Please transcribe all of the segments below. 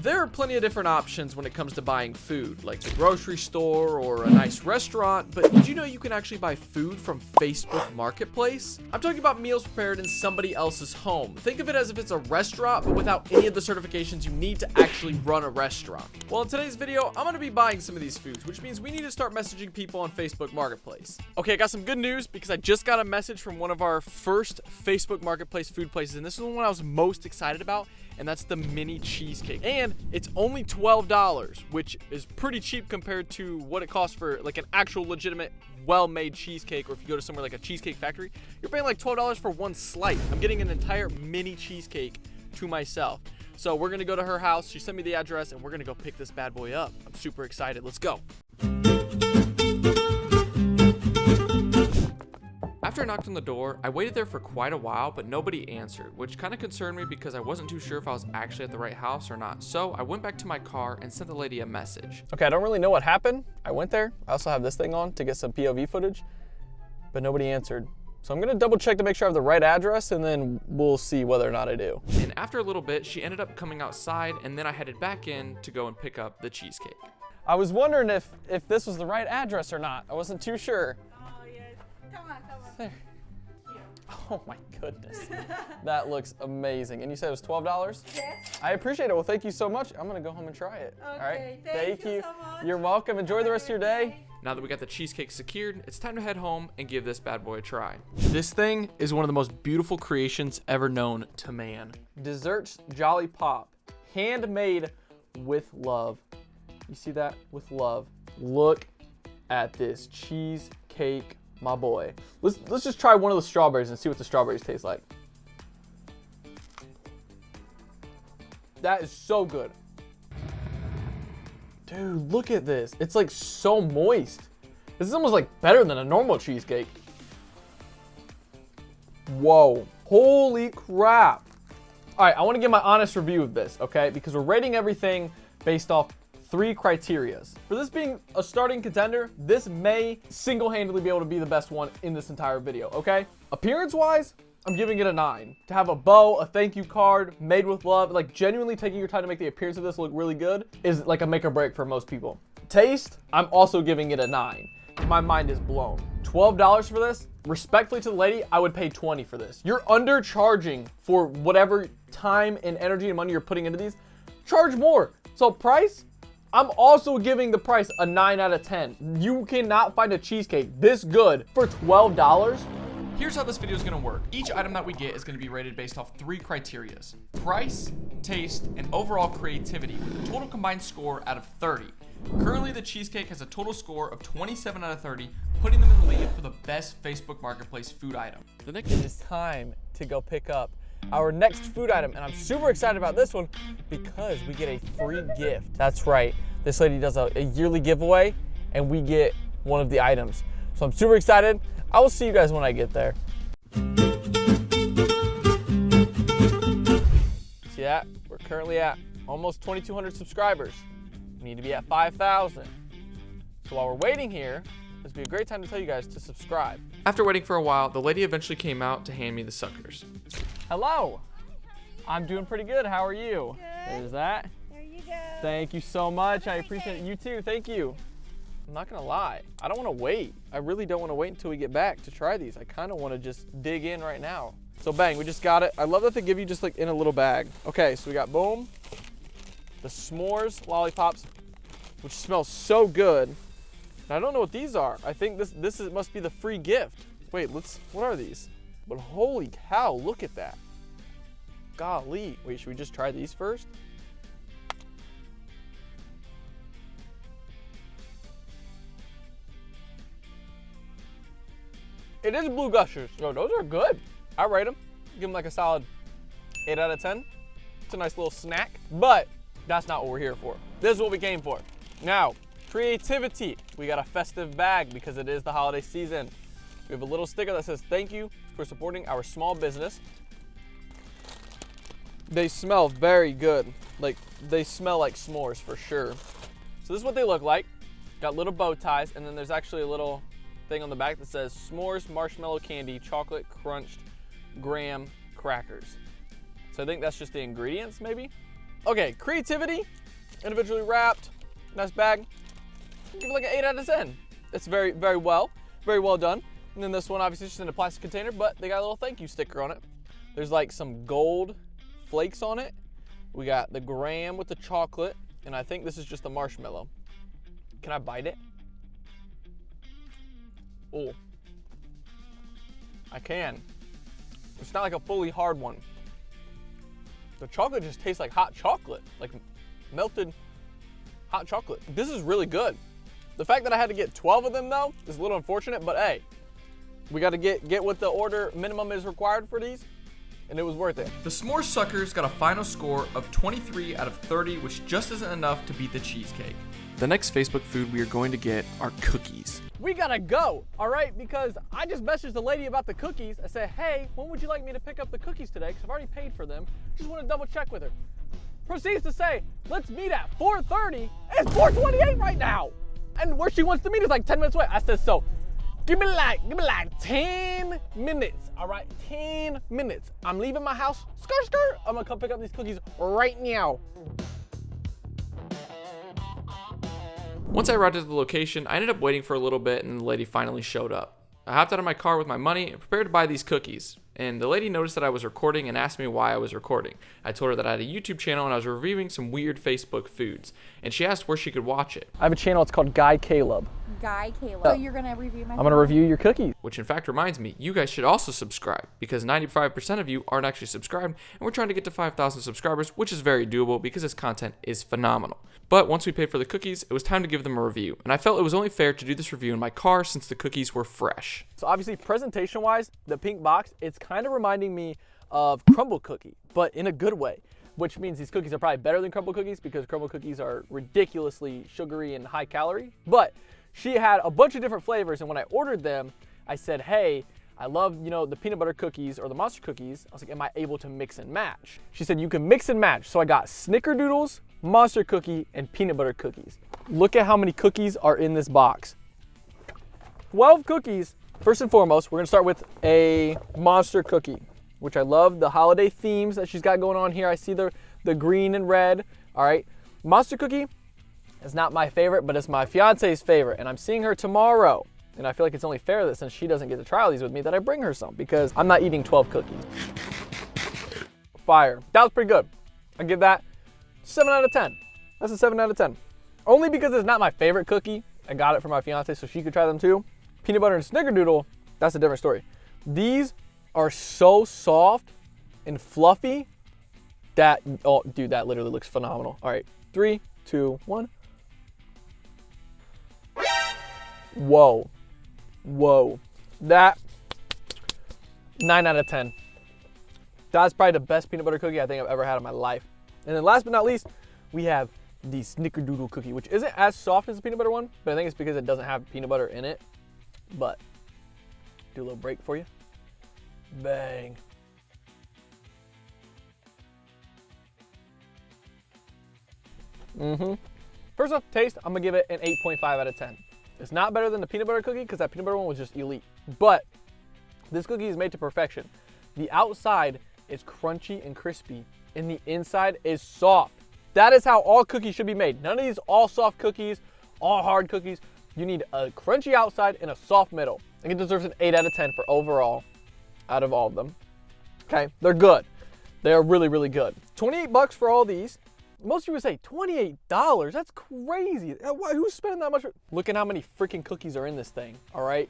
There are plenty of different options when it comes to buying food, like the grocery store or a nice restaurant, but did you know you can actually buy food from Facebook Marketplace? I'm talking about meals prepared in somebody else's home. Think of it as if it's a restaurant, but without any of the certifications you need to actually run a restaurant. Well, in today's video, I'm gonna be buying some of these foods, which means we need to start messaging people on Facebook Marketplace. Okay, I got some good news because I just got a message from one of our first Facebook Marketplace food places, and this is the one I was most excited about, and that's the mini cheesecake. And it's only $12, which is pretty cheap compared to what it costs for like an actual legitimate well-made cheesecake, or if you go to somewhere like a Cheesecake Factory, you're paying like $12 for one slice. I'm getting an entire mini cheesecake to myself. So we're gonna go to her house. She sent me the address and we're gonna go pick this bad boy up. I'm super excited. Let's go. After I knocked on the door, I waited there for quite a while, but nobody answered, which kind of concerned me because I wasn't too sure if I was actually at the right house or not. So I went back to my car and sent the lady a message. Okay, I don't really know what happened. I went there. I also have this thing on to get some POV footage, but nobody answered. So I'm gonna double check to make sure I have the right address, and then we'll see whether or not I do. And after a little bit, she ended up coming outside, and then I headed back in to go and pick up the cheesecake. I was wondering if this was the right address or not. I wasn't too sure. Come on. There. Oh my goodness. That looks amazing. And you said it was $12? Yes. I appreciate it. Well, thank you so much. I'm gonna go home and try it. Okay, all right. thank you so much. You're welcome. Enjoy the rest of your day. Now that we got the cheesecake secured, it's time to head home and give this bad boy a try. This thing is one of the most beautiful creations ever known to man. Desserts Jolly Pop, handmade with love. You see that? With love. Look at this cheesecake, my boy. Let's just try one of the strawberries and see what the strawberries taste like. That is so good. Dude, look at this. It's like so moist. This is almost like better than a normal cheesecake. Whoa, holy crap. All right, I wanna give my honest review of this, okay? Because we're rating everything based off 3 criterias. For this being a starting contender, this may single-handedly be able to be the best one in this entire video, okay? Appearance-wise, I'm giving it a 9. To have a bow, a thank you card, made with love, like genuinely taking your time to make the appearance of this look really good is like a make or break for most people. Taste, I'm also giving it a 9. My mind is blown. $12 for this? Respectfully to the lady, I would pay $20 for this. You're undercharging for whatever time and energy and money you're putting into these. Charge more. So price, I'm also giving the price a 9 out of 10. You cannot find a cheesecake this good for $12. Here's how this video is gonna work. Each item that we get is gonna be rated based off 3 criterias: price, taste, and overall creativity, with a total combined score out of 30. Currently, the cheesecake has a total score of 27 out of 30, putting them in the lead for the best Facebook Marketplace food item. The next it is time to go pick up our next food item, and I'm super excited about this one because we get a free gift. That's right, this lady does a yearly giveaway and we get one of the items. So I'm super excited. I will see you guys when I get there. See that? We're currently at almost 2,200 subscribers. We need to be at 5,000. So while we're waiting here, this would be a great time to tell you guys to subscribe. After waiting for a while, the lady eventually came out to hand me the suckers. Hello. I'm doing pretty good. How are you? Good. There's that. There you go. Thank you so much. I appreciate it. You too. Thank you. I'm not gonna lie. I don't want to wait. I really don't want to wait until we get back to try these. I kind of want to just dig in right now. So bang, we just got it. I love that they give you just like in a little bag. Okay, so we got boom, the s'mores lollipops, which smells so good. And I don't know what these are. I think this must be the free gift. Wait, what are these? But holy cow, look at that. Golly. Wait, should we just try these first? It is Blue Gushers. So those are good. I rate them. Give them like a solid 8 out of 10. It's a nice little snack, but that's not what we're here for. This is what we came for. Now, creativity. We got a festive bag because it is the holiday season. We have a little sticker that says, thank you for supporting our small business. They smell very good. Like, they smell like s'mores for sure. So this is what they look like. Got little bow ties, and then there's actually a little thing on the back that says s'mores marshmallow candy chocolate crunched graham crackers. So I think that's just the ingredients maybe. Okay, creativity, individually wrapped, nice bag. Give it like an 8 out of 10. It's very well done. And then this one obviously is just in a plastic container, but they got a little thank you sticker on it. There's like some gold flakes on it. We got the graham with the chocolate, and I think this is just the marshmallow. Can I bite it? Oh, I can. It's not like a fully hard one. The chocolate just tastes like hot chocolate, like melted hot chocolate. This is really good. The fact that I had to get 12 of them though is a little unfortunate, but hey, we got to get what the order minimum is required for these, and it was worth it. The S'more Suckers got a final score of 23 out of 30, which just isn't enough to beat the cheesecake. The next Facebook food we are going to get are cookies. We gotta go, all right? Because I just messaged the lady about the cookies. I said, hey, when would you like me to pick up the cookies today? Because I've already paid for them. Just want to double check with her. Proceeds to say, let's meet at 4:30. It's 4:28 right now. And where she wants to meet is like 10 minutes away. I said, so give me like 10 minutes, all right? 10 minutes. I'm leaving my house, skirt. I'm gonna come pick up these cookies right now. Once I arrived at the location, I ended up waiting for a little bit and the lady finally showed up. I hopped out of my car with my money and prepared to buy these cookies. And the lady noticed that I was recording and asked me why I was recording. I told her that I had a YouTube channel and I was reviewing some weird Facebook foods. And she asked where she could watch it. I have a channel, it's called Guy Caleb. Guy Caleb. So you're gonna review my I'm gonna review your cookies. Which in fact reminds me, you guys should also subscribe because 95% of you aren't actually subscribed and we're trying to get to 5,000 subscribers, which is very doable because this content is phenomenal. But once we paid for the cookies, it was time to give them a review. And I felt it was only fair to do this review in my car since the cookies were fresh. So obviously presentation wise, the pink box, it's kind of reminding me of Crumbl cookie, but in a good way. Which means these cookies are probably better than Crumbl cookies because Crumbl cookies are ridiculously sugary and high calorie. But she had a bunch of different flavors, and when I ordered them, I said, hey, I love, the peanut butter cookies or the monster cookies. I was like, am I able to mix and match? She said, you can mix and match. So I got snickerdoodles, monster cookie, and peanut butter cookies. Look at how many cookies are in this box. 12 cookies. First and foremost, we're gonna start with a monster cookie, which I love the holiday themes that she's got going on here. I see the green and red, all right. Monster cookie is not my favorite, but it's my fiance's favorite, and I'm seeing her tomorrow. And I feel like it's only fair that since she doesn't get to try all these with me, that I bring her some because I'm not eating 12 cookies. Fire. That was pretty good. I give that 7 out of 10. That's a 7 out of 10. Only because it's not my favorite cookie. I got it for my fiance so she could try them too. Peanut butter and snickerdoodle, that's a different story. These are so soft and fluffy that, oh dude, that literally looks phenomenal. All right, 3, 2, 1. Whoa. That, 9 out of 10. That's probably the best peanut butter cookie I think I've ever had in my life. And then last but not least, we have the snickerdoodle cookie, which isn't as soft as the peanut butter one, but I think it's because it doesn't have peanut butter in it. But, do a little break for you. Bang. First off, taste, I'm gonna give it an 8.5 out of 10. It's not better than the peanut butter cookie because that peanut butter one was just elite. But this cookie is made to perfection. The outside is crunchy and crispy, and the inside is soft. That is how all cookies should be made. None of these all soft cookies, all hard cookies. You need a crunchy outside and a soft middle. I think it deserves an 8 out of 10 for overall out of all of them. Okay, they're good. They are really, really good. 28 bucks for all these. Most of you would say $28, that's crazy. Who's spending that much? Look at how many freaking cookies are in this thing, all right?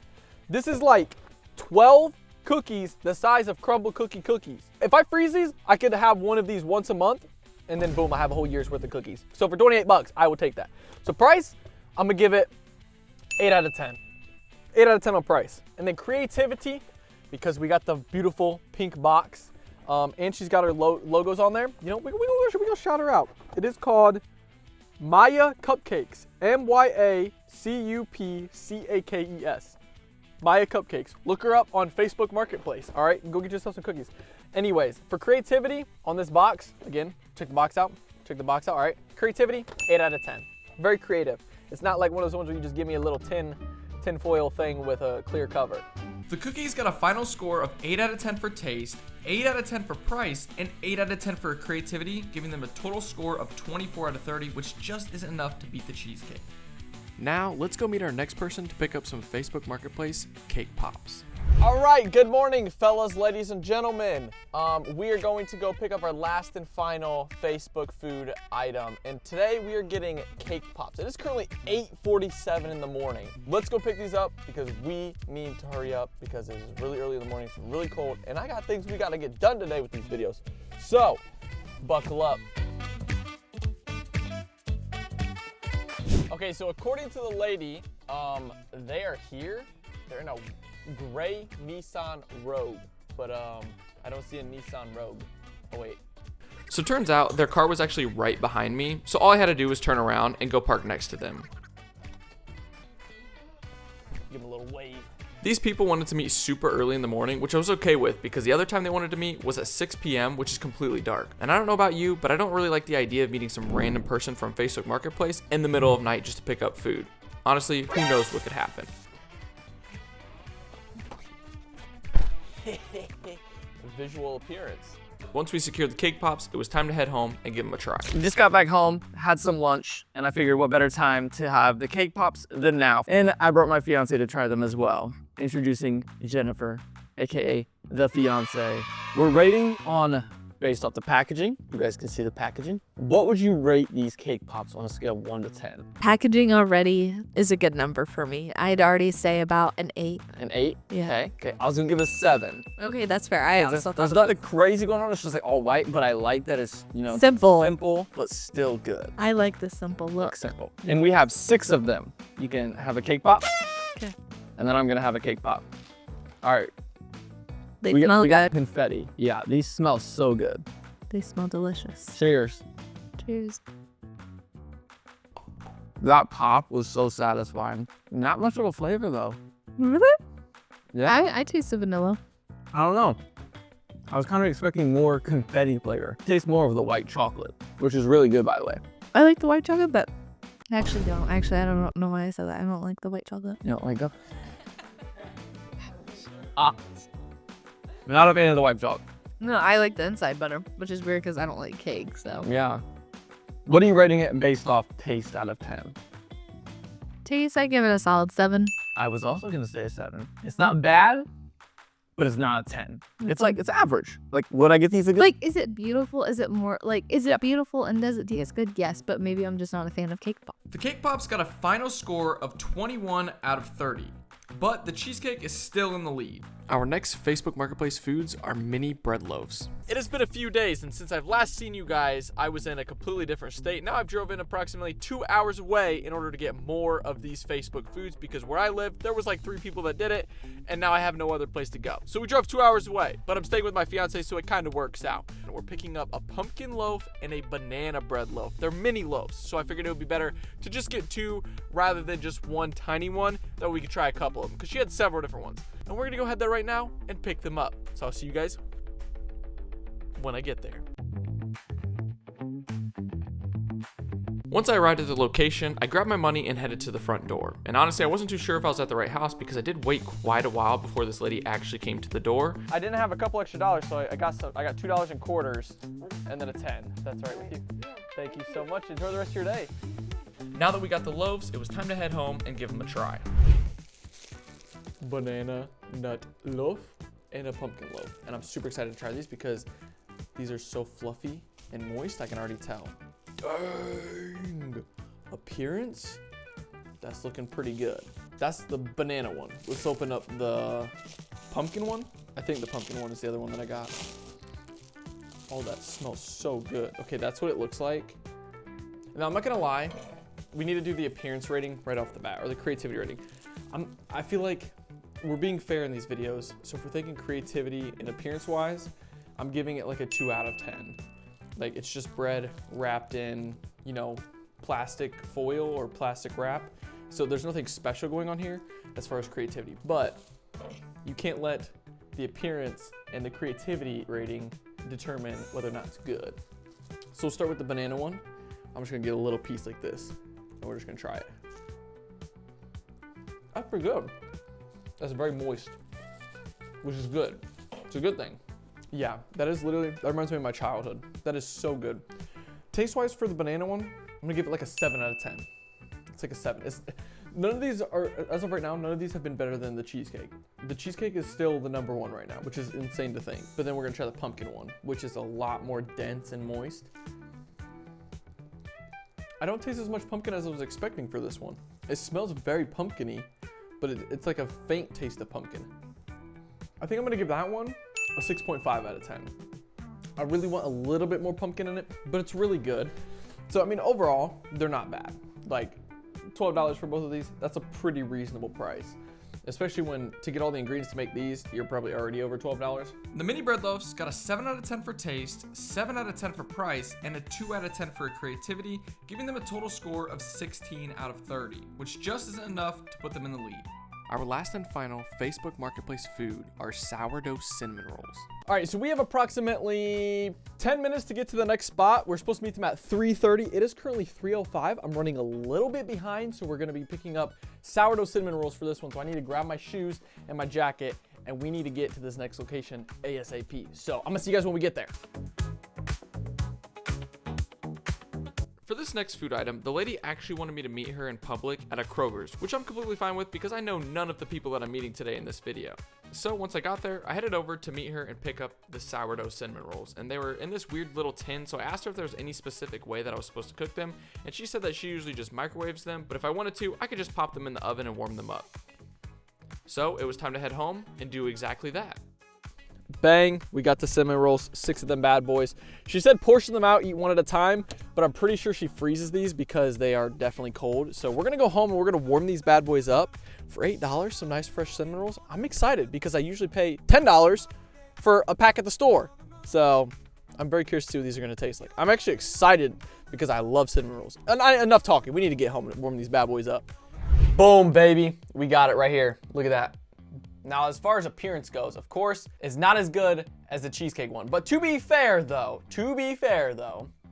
This is like 12 cookies the size of Crumbl cookies. If I freeze these, I could have one of these once a month, and then boom, I have a whole year's worth of cookies. So for 28 bucks, I would take that. So price, I'm gonna give it 8 out of 10. 8 out of 10 on price. And then creativity, because we got the beautiful pink box, and she's got her logos on there. We gonna shout her out. It is called Maya Cupcakes. MYACUPCAKES. Maya Cupcakes. Look her up on Facebook Marketplace. All right, go get yourself some cookies. Anyways, for creativity on this box, again, check the box out. All right, creativity, 8 out of 10. Very creative. It's not like one of those ones where you just give me a little tin foil thing with a clear cover. The cookies got a final score of 8 out of 10 for taste, 8 out of 10 for price, and 8 out of 10 for creativity, giving them a total score of 24 out of 30, which just isn't enough to beat the cheesecake. Now, let's go meet our next person to pick up some Facebook Marketplace cake pops. All right, good morning, fellas, ladies, and gentlemen. We are going to go pick up our last and final Facebook food item, and today we are getting cake pops. It is currently 8:47 in the morning. Let's go pick these up because we need to hurry up because it is really early in the morning, it's really cold, and I got things we gotta get done today with these videos. So, buckle up. Okay, so according to the lady, they are here. They're in a gray Nissan Rogue, but I don't see a Nissan Rogue. Oh wait. So it turns out their car was actually right behind me, so all I had to do was turn around and go park next to them. Give them a little wave. These people wanted to meet super early in the morning, which I was okay with because the other time they wanted to meet was at 6 p.m., which is completely dark. And I don't know about you, but I don't really like the idea of meeting some random person from Facebook Marketplace in the middle of night just to pick up food. Honestly, who knows what could happen. Visual appearance. Once we secured the cake pops, it was time to head home and give them a try. Just got back home, had some lunch, and I figured what better time to have the cake pops than now. And I brought my fiance to try them as well. Introducing Jennifer, aka the fiance. We're rating on, based off the packaging. You guys can see the packaging. What would you rate these cake pops on a scale of 1 to 10? Packaging already is a good number for me. I'd already say about an 8. An 8? Yeah. Okay. I was gonna give it a 7. Okay, that's fair. I also There's thought nothing crazy going on. It's just like all white, but I like that it's, you know, simple, but still good. I like the simple look. Simple. And we have 6 of them. You can have a cake pop. Okay. And then I'm gonna have a cake pop. All right. They we smell got good. confetti. Yeah, these smell so good. They smell delicious. Cheers. Cheers. That pop was so satisfying. Not much of a flavor though. Really? Yeah. I taste the vanilla. I don't know. I was kind of expecting more confetti flavor. Tastes more of the white chocolate, which is really good, by the way. I like the white chocolate, but I actually don't. Actually, I don't know why I said that. I don't like the white chocolate. You don't like that? Not a fan of the white chocolate. No, I like the inside better, which is weird because I don't like cake, so. Yeah. What are you rating it based off taste out of 10? Taste, I give it a solid 7. I was also gonna say a 7. It's not bad, but it's not a 10. It's like, it's average. Like, would I get these again? Like, is it beautiful? Is it more, like, is it beautiful and does it taste good? Yes, but maybe I'm just not a fan of cake pop. The cake pops got a final score of 21 out of 30, but the cheesecake is still in the lead. Our next Facebook Marketplace foods are mini bread loaves. It has been a few days, and since I've last seen you guys, I was in a completely different state. Now I've driven approximately 2 hours away in order to get more of these Facebook foods because where I live, there was like 3 people that did it, and now I have no other place to go. So we drove 2 hours away, but I'm staying with my fiance, so it kind of works out. And we're picking up a pumpkin loaf and a banana bread loaf. They're mini loaves, so I figured it would be better to just get 2 rather than just one tiny one, that we could try a couple of them, because she had several different ones. And we're gonna go ahead there right now and pick them up. So I'll see you guys when I get there. Once I arrived at the location, I grabbed my money and headed to the front door. And honestly, I wasn't too sure if I was at the right house because I did wait quite a while before this lady actually came to the door. I didn't have a couple extra dollars, so I got $2 in quarters and then a 10. That's all right with you. Thank you so much. Enjoy the rest of your day. Now that we got the loaves, it was time to head home and give them a try. Banana nut loaf and a pumpkin loaf, and I'm super excited to try these because these are so fluffy and moist. I can already tell. Dang! Appearance, that's looking pretty good. That's the banana one. Let's open up the pumpkin one. I think the pumpkin one is the other one that I got. Oh, that smells so good. Okay, that's what it looks like. Now I'm not gonna lie, we need to do the appearance rating right off the bat, or the creativity rating. I feel like we're being fair in these videos, so if we're thinking creativity and appearance wise, I'm giving it like a 2 out of 10. Like, it's just bread wrapped in, you know, plastic foil or plastic wrap. So there's nothing special going on here as far as creativity, but you can't let the appearance and the creativity rating determine whether or not it's good. So we'll start with the banana one. I'm just gonna get a little piece like this, and we're just gonna try it. That's pretty good. That's very moist. which is good. It's a good thing. Yeah, that reminds me of my childhood. That is so good. Taste-wise for the banana one, I'm gonna give it like a 7 out of 10. It's like a 7. None of these are, as of right now, none of these have been better than the cheesecake. The cheesecake is still the #1 right now, which is insane to think. But then we're gonna try the pumpkin one, which is a lot more dense and moist. I don't taste as much pumpkin as I was expecting for this one. It smells very pumpkin-y, but it's like a faint taste of pumpkin. I think I'm gonna give that one a 6.5 out of 10. I really want a little bit more pumpkin in it, but it's really good. So, I mean, overall, they're not bad. Like, $12 for both of these, that's a pretty reasonable price. Especially when, to get all the ingredients to make these, you're probably already over $12. The mini bread loaves got a 7 out of 10 for taste, 7 out of 10 for price, and a 2 out of 10 for creativity, giving them a total score of 16 out of 30, which just isn't enough to put them in the lead. Our last and final Facebook Marketplace food are sourdough cinnamon rolls. All right, so we have approximately 10 minutes to get to the next spot. We're supposed to meet them at 3:30. It is currently 3:05. I'm running a little bit behind, so we're gonna be picking up sourdough cinnamon rolls for this one. So I need to grab my shoes and my jacket, and we need to get to this next location ASAP. So I'm gonna see you guys when we get there. For this next food item, the lady actually wanted me to meet her in public at a Kroger's, which I'm completely fine with because I know none of the people that I'm meeting today in this video. So once I got there, I headed over to meet her and pick up the sourdough cinnamon rolls, and they were in this weird little tin. So I asked her if there was any specific way that I was supposed to cook them, and she said that she usually just microwaves them, but if I wanted to, I could just pop them in the oven and warm them up. So it was time to head home and do exactly that. Bang, we got the cinnamon rolls, 6 of them bad boys. She said portion them out, eat one at a time, but I'm pretty sure she freezes these because they are definitely cold. So we're gonna go home and we're gonna warm these bad boys up for $8, some nice fresh cinnamon rolls. I'm excited because I usually pay $10 for a pack at the store. So I'm very curious to see what these are gonna taste like. I'm actually excited because I love cinnamon rolls. And enough talking, we need to get home and warm these bad boys up. Boom, baby, we got it right here. Look at that. Now, as far as appearance goes, of course, it's not as good as the cheesecake one. But to be fair, though,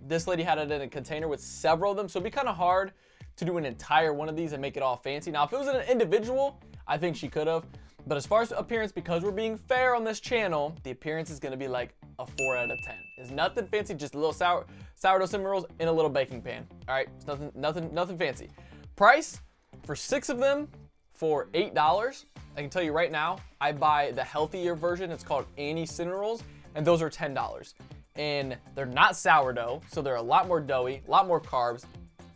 this lady had it in a container with several of them, so it'd be kind of hard to do an entire one of these and make it all fancy. Now, if it was an individual, I think she could have. But as far as appearance, because we're being fair on this channel, the appearance is gonna be like a 4 out of 10. It's nothing fancy, just a little sourdough cinnamon rolls in a little baking pan. All right, it's nothing fancy. Price for 6 of them for $8. I can tell you right now, I buy the healthier version. It's called Annie cinnamon rolls, and those are $10. And they're not sourdough, so they're a lot more doughy, a lot more carbs,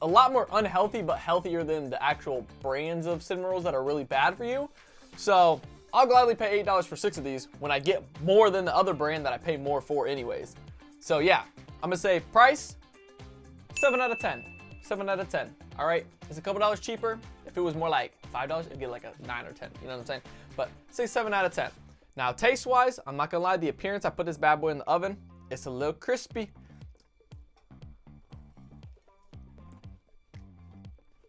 a lot more unhealthy, but healthier than the actual brands of cinnamon rolls that are really bad for you. So I'll gladly pay $8 for 6 of these when I get more than the other brand that I pay more for anyways. So yeah, I'm gonna say price, 7 out of 10. 7 out of 10. All right, it's a couple dollars cheaper. If it was more like $5, it'd get like a 9 or 10. You know what I'm saying? But say 7 out of 10. Now, taste-wise, I'm not gonna lie. The appearance, I put this bad boy in the oven. It's a little crispy.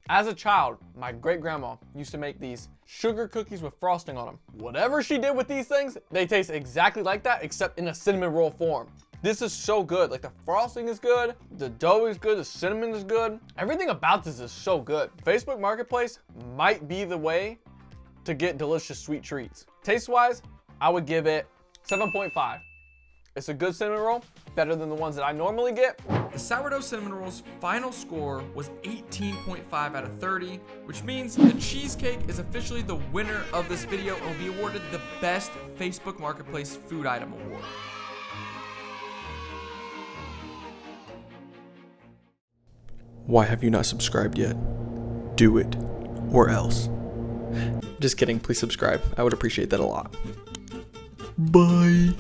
As a child, my great-grandma used to make these sugar cookies with frosting on them. Whatever she did with these things, they taste exactly like that, except in a cinnamon roll form. This is so good. Like, the frosting is good, the dough is good, the cinnamon is good. Everything about this is so good. Facebook Marketplace might be the way to get delicious sweet treats. Taste-wise, I would give it 7.5. It's a good cinnamon roll, better than the ones that I normally get. The sourdough cinnamon rolls final score was 18.5 out of 30, which means the cheesecake is officially the winner of this video and will be awarded the best Facebook Marketplace food item award. Why have you not subscribed yet? Do it, or else. Just kidding, please subscribe. I would appreciate that a lot. Bye.